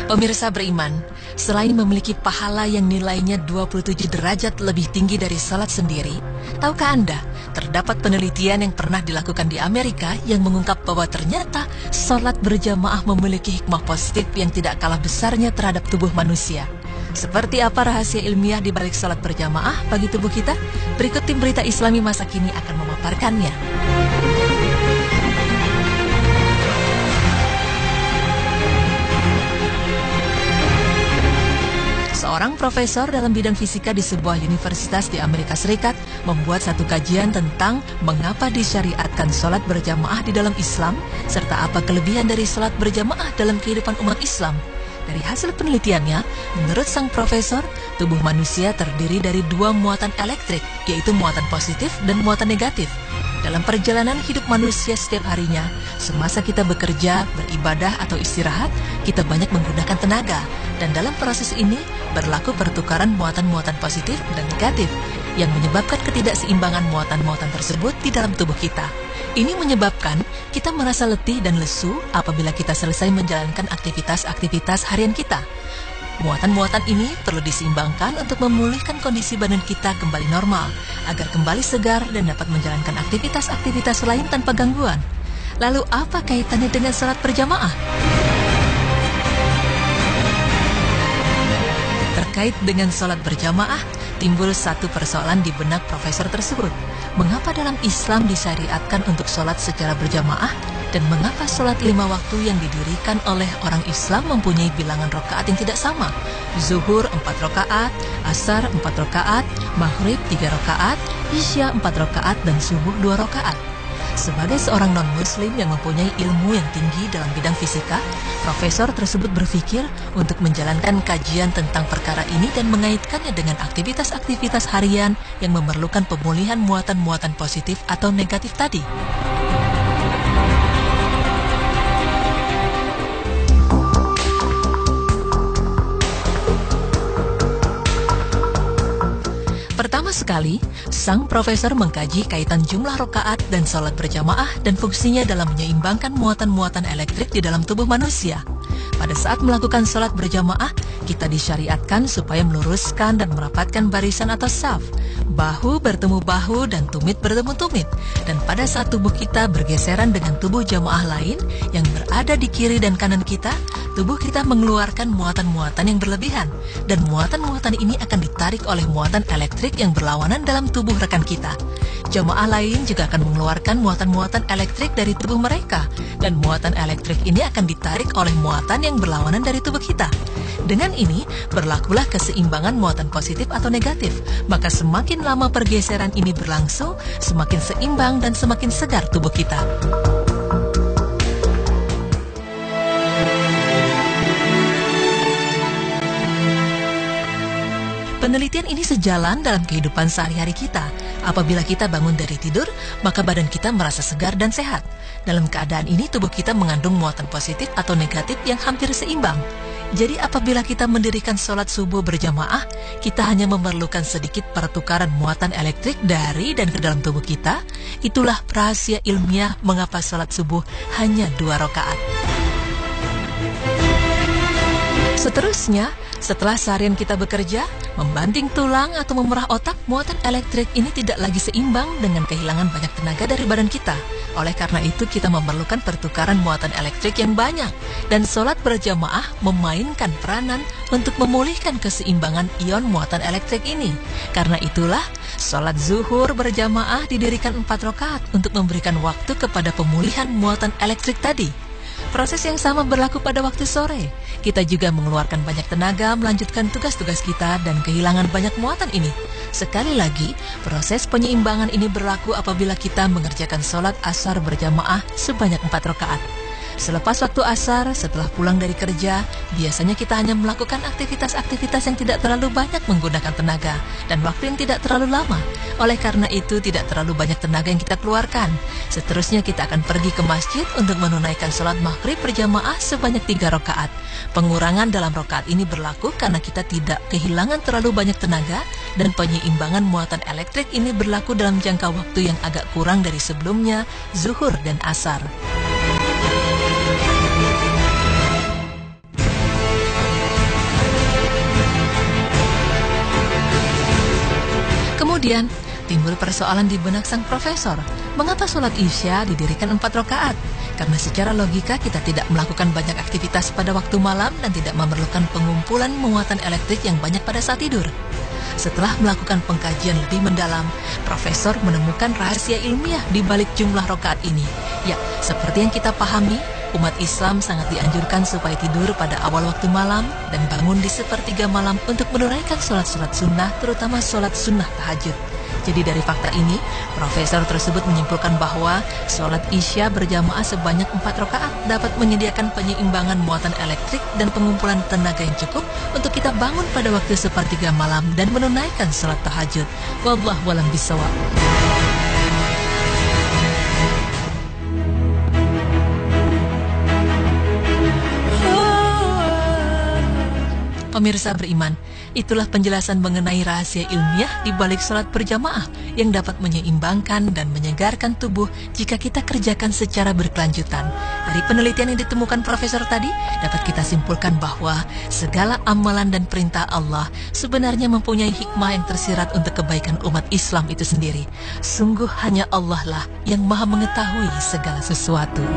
Pemirsa beriman, selain memiliki pahala yang nilainya 27 derajat lebih tinggi dari salat sendiri, tahukah Anda, terdapat penelitian yang pernah dilakukan di Amerika yang mengungkap bahwa ternyata salat berjamaah memiliki hikmah positif yang tidak kalah besarnya terhadap tubuh manusia. Seperti apa rahasia ilmiah di balik salat berjamaah bagi tubuh kita? Berikut tim Berita Islami masa kini akan memaparkannya. Seorang profesor dalam bidang fisika di sebuah universitas di Amerika Serikat membuat satu kajian tentang mengapa disyariatkan sholat berjamaah di dalam Islam, serta apa kelebihan dari sholat berjamaah dalam kehidupan umat Islam. Dari hasil penelitiannya, menurut sang profesor, tubuh manusia terdiri dari dua muatan elektrik, yaitu muatan positif dan muatan negatif. Dalam perjalanan hidup manusia setiap harinya, semasa kita bekerja, beribadah, atau istirahat, kita banyak menggunakan tenaga. Dan dalam proses ini, berlaku pertukaran muatan-muatan positif dan negatif, yang menyebabkan ketidakseimbangan muatan-muatan tersebut di dalam tubuh kita. Ini menyebabkan kita merasa letih dan lesu apabila kita selesai menjalankan aktivitas-aktivitas harian kita. Muatan-muatan ini perlu diseimbangkan untuk memulihkan kondisi badan kita kembali normal, agar kembali segar dan dapat menjalankan aktivitas-aktivitas lain tanpa gangguan. Lalu apa kaitannya dengan salat berjamaah? Terkait dengan salat berjamaah, timbul satu persoalan di benak profesor tersebut. Mengapa dalam Islam disyariatkan untuk salat secara berjamaah? Dan mengapa sholat 5 waktu yang didirikan oleh orang Islam mempunyai bilangan rakaat yang tidak sama? Zuhur 4 rakaat, Asar 4 rakaat, Maghrib 3 rakaat, Isya 4 rakaat, dan Subuh 2 rakaat. Sebagai seorang non-muslim yang mempunyai ilmu yang tinggi dalam bidang fisika, profesor tersebut berpikir untuk menjalankan kajian tentang perkara ini dan mengaitkannya dengan aktivitas-aktivitas harian yang memerlukan pemulihan muatan-muatan positif atau negatif tadi. Pertama sekali, sang profesor mengkaji kaitan jumlah rakaat dan salat berjamaah dan fungsinya dalam menyeimbangkan muatan-muatan elektrik di dalam tubuh manusia. Pada saat melakukan salat berjamaah, kita disyariatkan supaya meluruskan dan merapatkan barisan atau saf. Bahu bertemu bahu dan tumit bertemu tumit. Dan pada saat tubuh kita bergeseran dengan tubuh jamaah lain yang berada di kiri dan kanan kita, tubuh kita mengeluarkan muatan-muatan yang berlebihan. Dan muatan-muatan ini akan ditarik oleh muatan elektrik yang berlawanan dalam tubuh rekan kita. Jamaah lain juga akan mengeluarkan muatan-muatan elektrik dari tubuh mereka. Dan muatan elektrik ini akan ditarik oleh muatan yang berlawanan dari tubuh kita. Dengan ini, berlakulah keseimbangan muatan positif atau negatif. Maka semakin lama pergeseran ini berlangsung, semakin seimbang dan semakin segar tubuh kita. Penelitian ini sejalan dalam kehidupan sehari-hari kita. Apabila kita bangun dari tidur, maka badan kita merasa segar dan sehat. Dalam keadaan ini, tubuh kita mengandung muatan positif atau negatif yang hampir seimbang. Jadi apabila kita mendirikan sholat subuh berjamaah, kita hanya memerlukan sedikit pertukaran muatan elektrik dari dan ke dalam tubuh kita. Itulah rahasia ilmiah mengapa sholat subuh hanya 2 rakaat. Seterusnya, setelah seharian kita bekerja, membanting tulang atau memerah otak, muatan elektrik ini tidak lagi seimbang dengan kehilangan banyak tenaga dari badan kita. Oleh karena itu, kita memerlukan pertukaran muatan elektrik yang banyak. Dan sholat berjamaah memainkan peranan untuk memulihkan keseimbangan ion muatan elektrik ini. Karena itulah, sholat zuhur berjamaah didirikan 4 rakaat untuk memberikan waktu kepada pemulihan muatan elektrik tadi. Proses yang sama berlaku pada waktu sore. Kita juga mengeluarkan banyak tenaga melanjutkan tugas-tugas kita dan kehilangan banyak muatan ini. Sekali lagi, proses penyeimbangan ini berlaku apabila kita mengerjakan sholat asar berjamaah sebanyak 4 rakaat. Selepas waktu asar, setelah pulang dari kerja, biasanya kita hanya melakukan aktivitas-aktivitas yang tidak terlalu banyak menggunakan tenaga dan waktu yang tidak terlalu lama. Oleh karena itu, tidak terlalu banyak tenaga yang kita keluarkan. Seterusnya kita akan pergi ke masjid untuk menunaikan sholat maghrib berjamaah sebanyak 3 rakaat. Pengurangan dalam rakaat ini berlaku karena kita tidak kehilangan terlalu banyak tenaga dan penyeimbangan muatan elektrik ini berlaku dalam jangka waktu yang agak kurang dari sebelumnya, zuhur dan asar. Kemudian, timbul persoalan di benak sang profesor. Mengapa sholat Isya didirikan 4 rakaat? Karena secara logika kita tidak melakukan banyak aktivitas pada waktu malam dan tidak memerlukan pengumpulan muatan elektrik yang banyak pada saat tidur. Setelah melakukan pengkajian lebih mendalam, Profesor menemukan rahasia ilmiah di balik jumlah rakaat ini. Ya, seperti yang kita pahami, umat Islam sangat dianjurkan supaya tidur pada awal waktu malam dan bangun di sepertiga malam untuk menunaikan sholat-sholat sunnah, terutama sholat sunnah tahajud. Jadi dari fakta ini, profesor tersebut menyimpulkan bahwa sholat Isya berjamaah sebanyak 4 rakaat dapat menyediakan penyeimbangan muatan elektrik dan pengumpulan tenaga yang cukup untuk kita bangun pada waktu sepertiga malam dan menunaikan sholat tahajud. Wallahu a'lam bishawab. Pemirsa beriman, itulah penjelasan mengenai rahasia ilmiah di balik sholat berjamaah yang dapat menyeimbangkan dan menyegarkan tubuh jika kita kerjakan secara berkelanjutan. Dari penelitian yang ditemukan profesor tadi, dapat kita simpulkan bahwa segala amalan dan perintah Allah sebenarnya mempunyai hikmah yang tersirat untuk kebaikan umat Islam itu sendiri. Sungguh hanya Allah lah yang maha mengetahui segala sesuatu.